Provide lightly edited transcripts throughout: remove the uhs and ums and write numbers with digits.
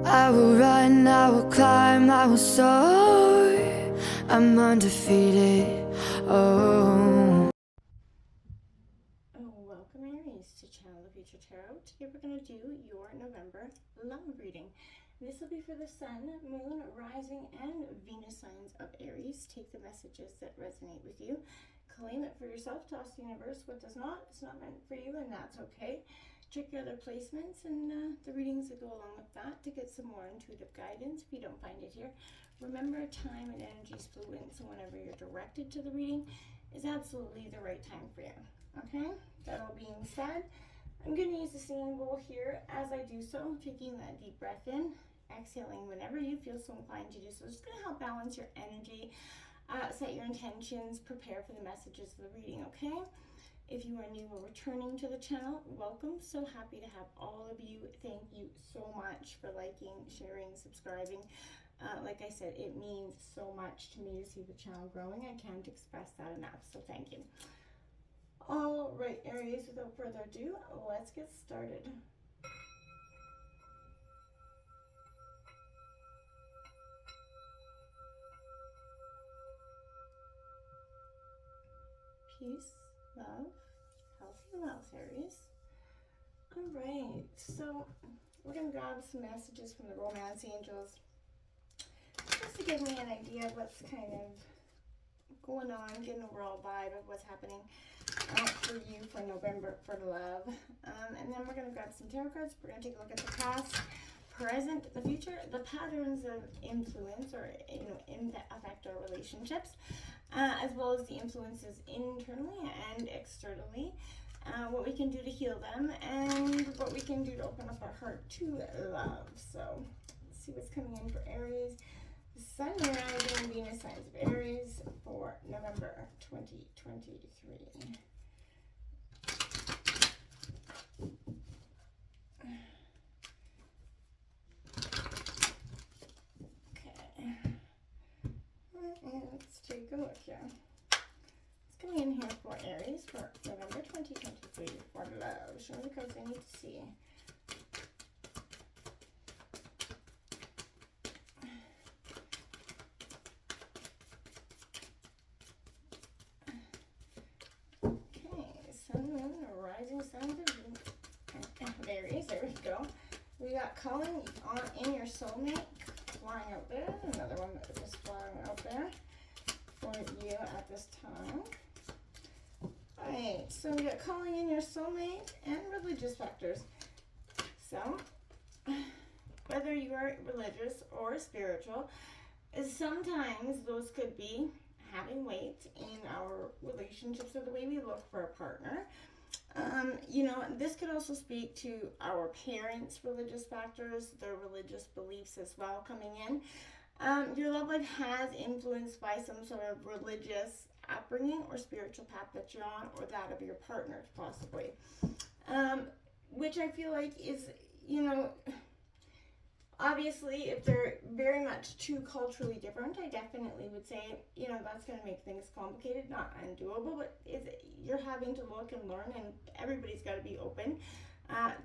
I will run, I will climb, I will soar. I'm undefeated. Oh. Welcome Aries to Channel the Future Tarot. Today we're going to do your November love reading. This will be for the Sun, Moon, Rising, and Venus signs of Aries. Take the messages that resonate with you. Claim it for yourself. Toss the universe what does not. It's not meant for you, and that's okay. Check your other placements and the readings that go along with that to get some more intuitive guidance if you don't find it here. Remember, time and energy is fluid, so whenever you're directed to the reading is absolutely the right time for you. Okay, that all being said, I'm going to use the singing bowl here as I do so, taking that deep breath in, exhaling whenever you feel so inclined to do so. It's going to help balance your energy, set your intentions, prepare for the messages of the reading, okay? If you are new or returning to the channel, welcome. So happy to have all of you. Thank you so much for liking, sharing, subscribing. Like I said, it means so much to me to see the channel growing. I can't express that enough, so thank you. All right, Aries, without further ado, let's get started. Peace, love, healthy wealth, Aries. All right, so we're going to grab some messages from the romance angels just to give me an idea of what's kind of going on, get an overall vibe of what's happening for you for November for love. And then we're going to grab some tarot cards. We're going to take a look at the past, present, the future, the patterns of influence or affect our relationships, as well as the influences internally and externally, what we can do to heal them, and what we can do to open up our heart to love. So let's see what's coming in for Aries. Sun, Moon, Rising, and Venus signs of Aries for November 2023. Okay. And let's take a look here. What's coming in here for Aries for November 2023 for love? Show me the cards I need to see. Rising signs of Aries. There we go. We got calling on in your soulmate flying out there. Another one that is flying out there for you at this time. Alright, so we got calling in your soulmate and religious factors. So, whether you are religious or spiritual, sometimes those could be having weight in our relationships or the way we look for a partner. This could also speak to our parents' religious factors, their religious beliefs as well coming in. Your love life has influenced by some sort of religious upbringing or spiritual path that you're on, or that of your partner possibly. Which I feel like is, obviously, if they're very much too culturally different, I definitely would say, that's going to make things complicated, not undoable, but you're having to look and learn, and everybody's got to be open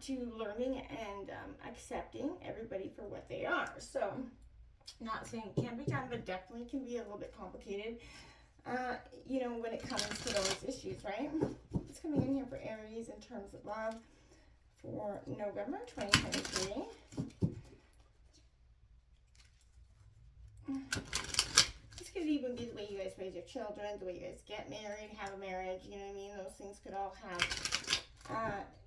to learning and accepting everybody for what they are. So, not saying it can't be done, but definitely can be a little bit complicated, when it comes to those issues, right? What's coming in here for Aries in terms of love for November 2023? This could even be the way you guys raise your children, the way you guys get married, have a marriage, you know what I mean? Those things could all have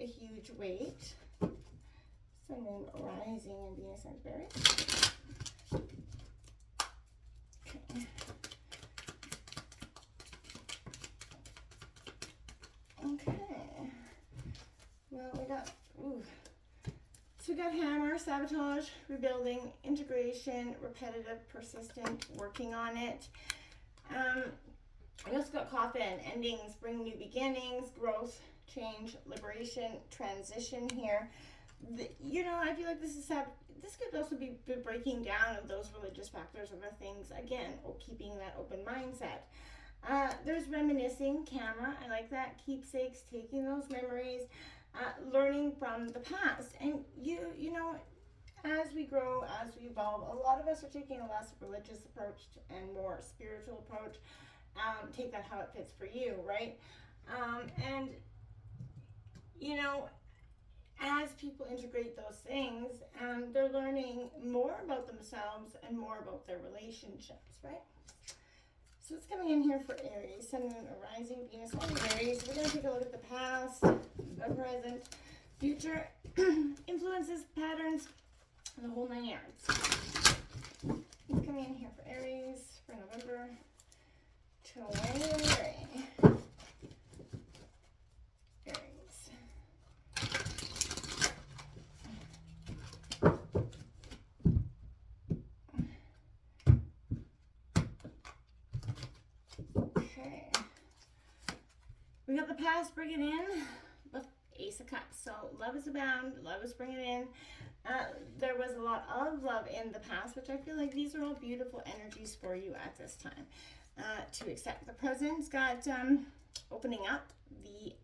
a huge weight. Sun, Moon, Rising, and Venus signs of Aries. Okay. Well, we got, So we got hammer, sabotage, rebuilding, integration, repetitive, persistent, working on it. We also got coffin, endings, bring new beginnings, growth, change, liberation, transition here. I feel like this could also be the breaking down of those religious factors or the things, again, keeping that open mindset. There's reminiscing, camera, I like that, keepsakes, taking those memories, learning from the past. And you know, as we grow, as we evolve, a lot of us are taking a less religious approach and more spiritual approach. Take that how it fits for you, right? And, you know, as people integrate those things, they're learning more about themselves and more about their relationships, right? So it's coming in here for Aries, Sun, Moon, Rising, Venus, and Aries. We're going to take a look at the past, the present, future, influences, patterns, the whole 9 yards. It's coming in here for Aries for November 2023. Aries. Okay. We got the past, bring it in. The Ace of Cups. So love is abound, love is bring it in. There was a lot of love in the past, which I feel like these are all beautiful energies for you at this time to accept. The present's got opening up, the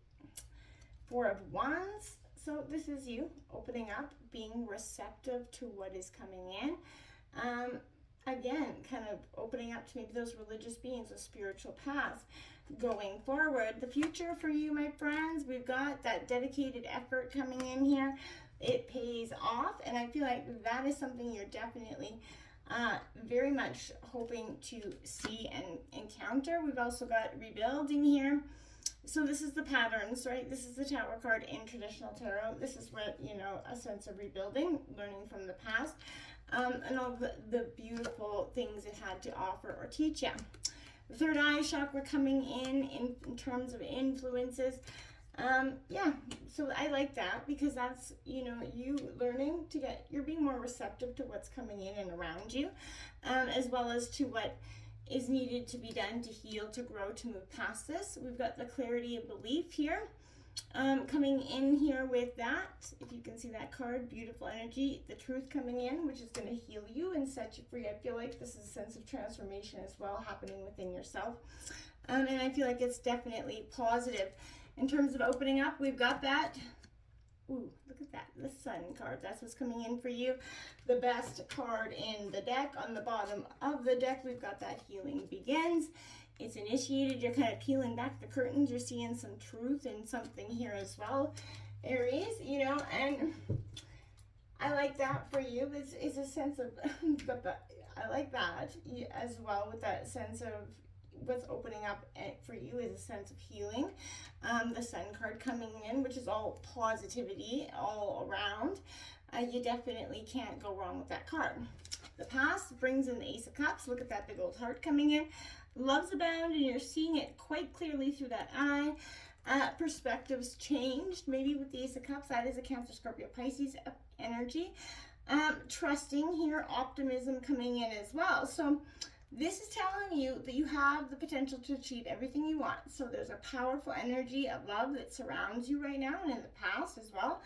Four of Wands. So this is you opening up, being receptive to what is coming in. Again, kind of opening up to maybe those religious beings, those spiritual paths. Going forward, the future for you, my friends, we've got that dedicated effort coming in here. It pays off, and I feel like that is something you're definitely very much hoping to see and encounter. We've also got rebuilding here. So this is the patterns, right? This is the Tower card in traditional tarot. This is what, you know, a sense of rebuilding, learning from the past, and all the beautiful things it had to offer or teach you. The third eye chakra coming in terms of influences. Yeah, so I like that because that's, you know, you learning to get, you're being more receptive to what's coming in and around you, as well as to what is needed to be done to heal, to grow, to move past this. We've got the clarity of belief here, coming in here with that. If you can see that card, beautiful energy, the truth coming in, which is going to heal you and set you free. I feel like this is a sense of transformation as well happening within yourself. And I feel like it's definitely positive. In terms of opening up, we've got that. Ooh, look at that, the Sun card. That's what's coming in for you. The best card in the deck. On the bottom of the deck, we've got that healing begins. It's initiated. You're kind of peeling back the curtains. You're seeing some truth in something here as well, Aries, you know, and I like that for you. It's a sense of, I like that as well, with that sense of what's opening up for you is a sense of healing. The Sun card coming in, which is all positivity all around. You definitely can't go wrong with that card. The past brings in the Ace of Cups. Look at that big old heart coming in. Love's abound, and you're seeing it quite clearly through that eye. Perspectives changed, maybe with the Ace of Cups. That is a Cancer, Scorpio, Pisces energy. Trusting here, optimism coming in as well. So this is telling you that you have the potential to achieve everything you want. So there's a powerful energy of love that surrounds you right now and in the past as well.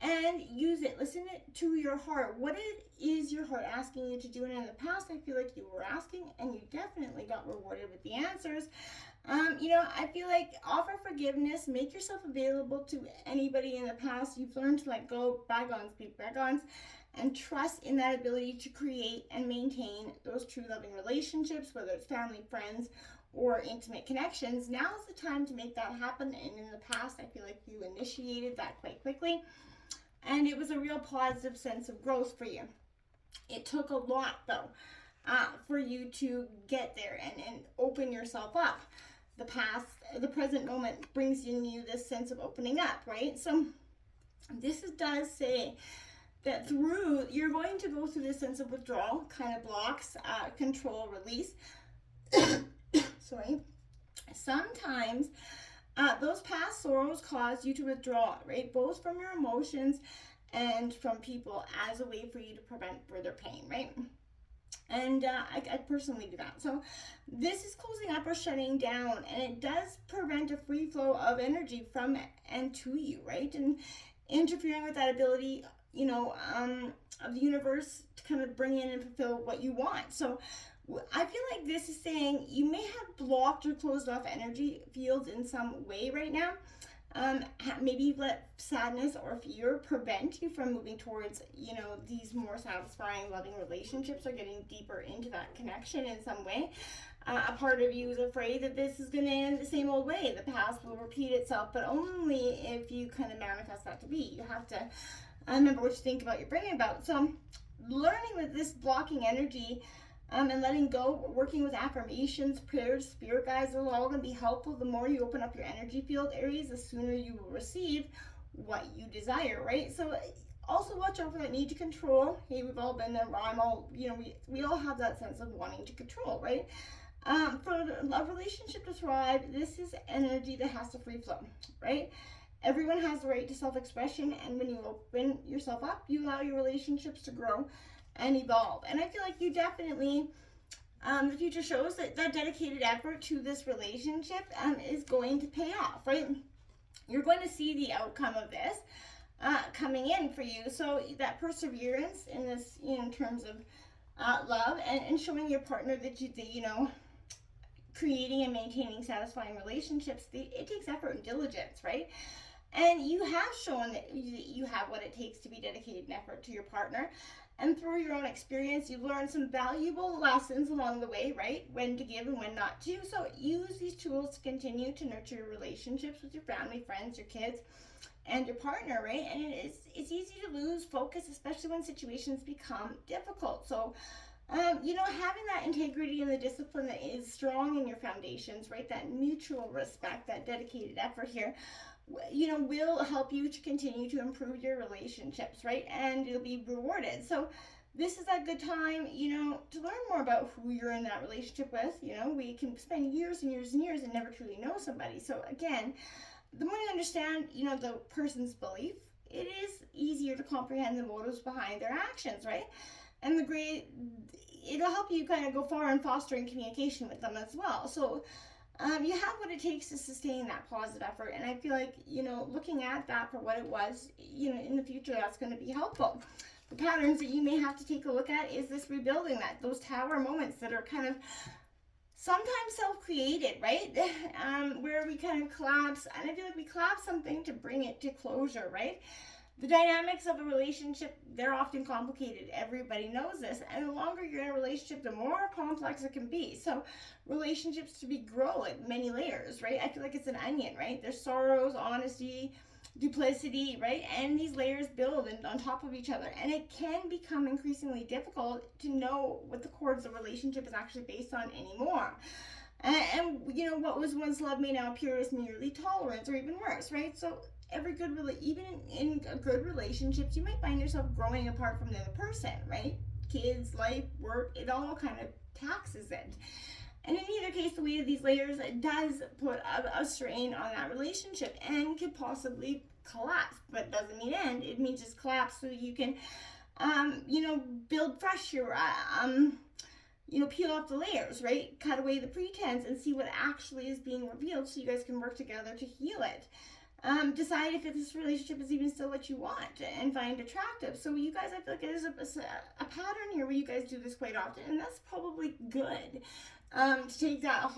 And use it. Listen to your heart. What is your heart asking you to do? And in the past, I feel like you were asking and you definitely got rewarded with the answers. You know, I feel like offer forgiveness. Make yourself available to anybody in the past. You've learned to let go. Bygones be bygones. And trust in that ability to create and maintain those true loving relationships, whether it's family, friends, or intimate connections. Now is the time to make that happen. And in the past, I feel like you initiated that quite quickly. And it was a real positive sense of growth for you. It took a lot, though, for you to get there and open yourself up. The past, the present moment brings in you this sense of opening up, right? So this does say that you're going to go through this sense of withdrawal, kind of blocks, control, release. Sorry. Sometimes those past sorrows cause you to withdraw, right? Both from your emotions and from people as a way for you to prevent further pain, right? And I personally do that. So this is closing up or shutting down, and it does prevent a free flow of energy from and to you, right? And interfering with that ability, you know, of the universe to kind of bring in and fulfill what you want. So I feel like this is saying you may have blocked or closed off energy fields in some way right now. Maybe let sadness or fear prevent you from moving towards, these more satisfying, loving relationships, or getting deeper into that connection in some way. A part of you is afraid that this is going to end the same old way. The past will repeat itself, but only if you kind of manifest that to be. You have to remember what you think about, you're bringing about. So learning with this blocking energy, and letting go, working with affirmations, prayers, spirit guides, are all going to be helpful. The more you open up your energy field, Aries, the sooner you will receive what you desire, right? So also watch out for that need to control. Hey, we've all been there. I'm all, we all have that sense of wanting to control, right? For a love relationship to thrive, this is energy that has to free flow, right? Everyone has the right to self-expression, and when you open yourself up, you allow your relationships to grow and evolve. And I feel like you definitely, the future shows that dedicated effort to this relationship is going to pay off, right? You're going to see the outcome of this coming in for you. So that perseverance in this, in terms of love, and showing your partner that creating and maintaining satisfying relationships, it takes effort and diligence, right? And you have shown that you have what it takes to be dedicated and effort to your partner. And through your own experience, you've learned some valuable lessons along the way, right? When to give and when not to. So use these tools to continue to nurture your relationships with your family, friends, your kids, and your partner, right? And it's easy to lose focus, especially when situations become difficult. So having that integrity and the discipline that is strong in your foundations, right? That mutual respect, that dedicated effort here, will help you to continue to improve your relationships, right? And you'll be rewarded. So this is a good time, to learn more about who you're in that relationship with. We can spend years and years and years and never truly know somebody. So again, the more you understand, the person's belief, it is easier to comprehend the motives behind their actions, right? And it'll help you kind of go far in fostering communication with them as well. So you have what it takes to sustain that positive effort. And I feel like, looking at that for what it was, in the future, that's going to be helpful. The patterns that you may have to take a look at is this rebuilding, those tower moments that are kind of sometimes self-created, right? Where we kind of collapse. And I feel like we collapse something to bring it to closure, right? The dynamics of a relationship, they're often complicated. Everybody knows this. And the longer you're in a relationship, the more complex it can be. So relationships grow like many layers, right? I feel like it's an onion, right? There's sorrows, honesty, duplicity, right? And these layers build on top of each other. And it can become increasingly difficult to know what the core of the relationship is actually based on anymore. And what was once love may now appear as merely tolerance, or even worse, right? So even in good relationships, you might find yourself growing apart from the other person, right? Kids, life, work, it all kind of taxes it. And in either case, the weight of these layers does put a strain on that relationship and could possibly collapse. But it doesn't mean end, it means just collapse so you can, build fresh here, peel off the layers, right? Cut away the pretense and see what actually is being revealed so you guys can work together to heal it. Decide if this relationship is even still what you want and find attractive. So you guys, I feel like there's a pattern here where you guys do this quite often, and that's probably good. To take that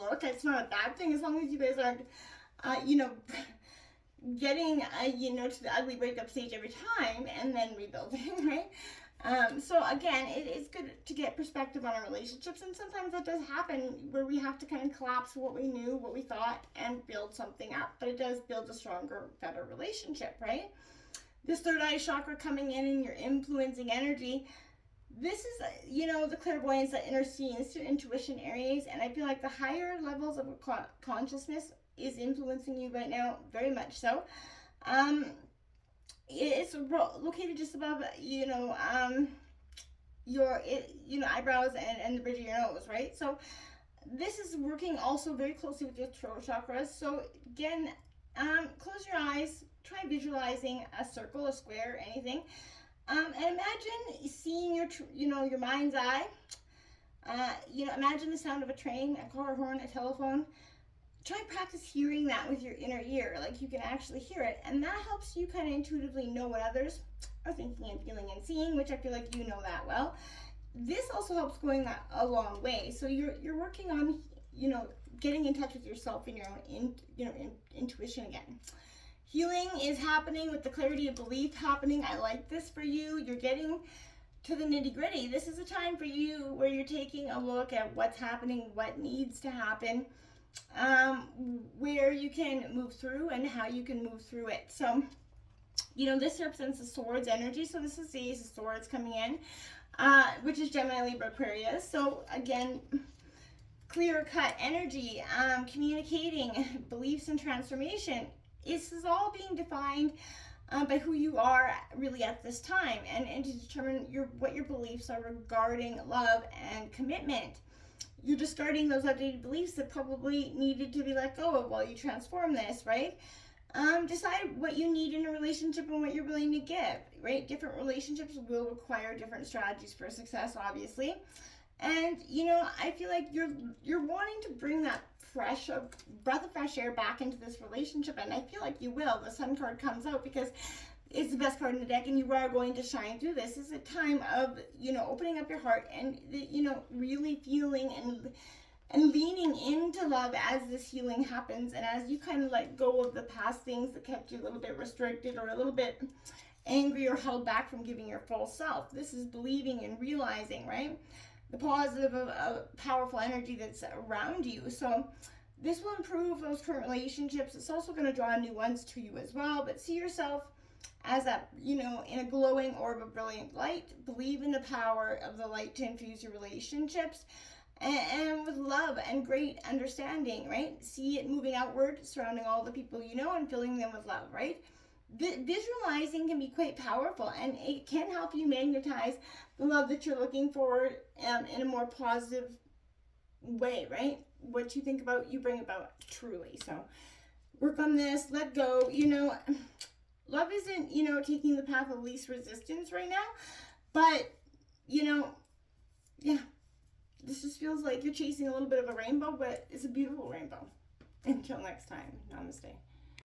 look, it's not a bad thing as long as you guys aren't, getting, to the ugly breakup stage every time and then rebuilding, right? So again, it is good to get perspective on our relationships, and sometimes that does happen where we have to kind of collapse what we knew, what we thought, and build something up, but it does build a stronger, better relationship, right? This third eye chakra coming in and your influencing energy, this is, the clairvoyance, that inner seeing, this is your intuition, Aries, and I feel like the higher levels of consciousness is influencing you right now, very much so. It's located just above, your eyebrows and the bridge of your nose, right? So this is working also very closely with your throat chakras. So again, close your eyes, try visualizing a circle, a square, anything, and imagine seeing your mind's eye. Imagine the sound of a train, a car horn, a telephone. Try and practice hearing that with your inner ear, like you can actually hear it, and that helps you kind of intuitively know what others are thinking and feeling and seeing, which I feel like you know that well. This also helps going that a long way. So you're working on getting in touch with yourself and your own intuition again. Healing is happening with the clarity of belief happening. I like this for you. You're getting to the nitty gritty. This is a time for you where you're taking a look at what's happening, what needs to happen, where you can move through and how you can move through it. So, this represents the swords energy. So this is the Ace of Swords coming in, which is Gemini, Libra, Aquarius. So again, clear cut energy, communicating beliefs and transformation. This is all being defined by who you are really at this time, and to determine what your beliefs are regarding love and commitment. You're discarding those outdated beliefs that probably needed to be let go of while you transform this, right? Decide what you need in a relationship and what you're willing to give, right? Different relationships will require different strategies for success, obviously. And, I feel like you're wanting to bring that breath of fresh air back into this relationship, and I feel like you will. The Sun card comes out because it's the best card in the deck, and you are going to shine through this. This is a time of, opening up your heart and, really feeling and leaning into love as this healing happens, and as you kind of let go of the past things that kept you a little bit restricted or a little bit angry or held back from giving your full self. This is believing and realizing, right? The positive of powerful energy that's around you. So this will improve those current relationships. It's also going to draw new ones to you as well. But see yourself as that, in a glowing orb of brilliant light. Believe in the power of the light to infuse your relationships. And with love and great understanding, right? See it moving outward, surrounding all the people you know and filling them with love, right? Visualizing can be quite powerful, and it can help you magnetize the love that you're looking for in a more positive way, right? What you think about, you bring about, truly. So work on this, let go. Love isn't, taking the path of least resistance right now, but, yeah, this just feels like you're chasing a little bit of a rainbow, but it's a beautiful rainbow. Until next time, namaste.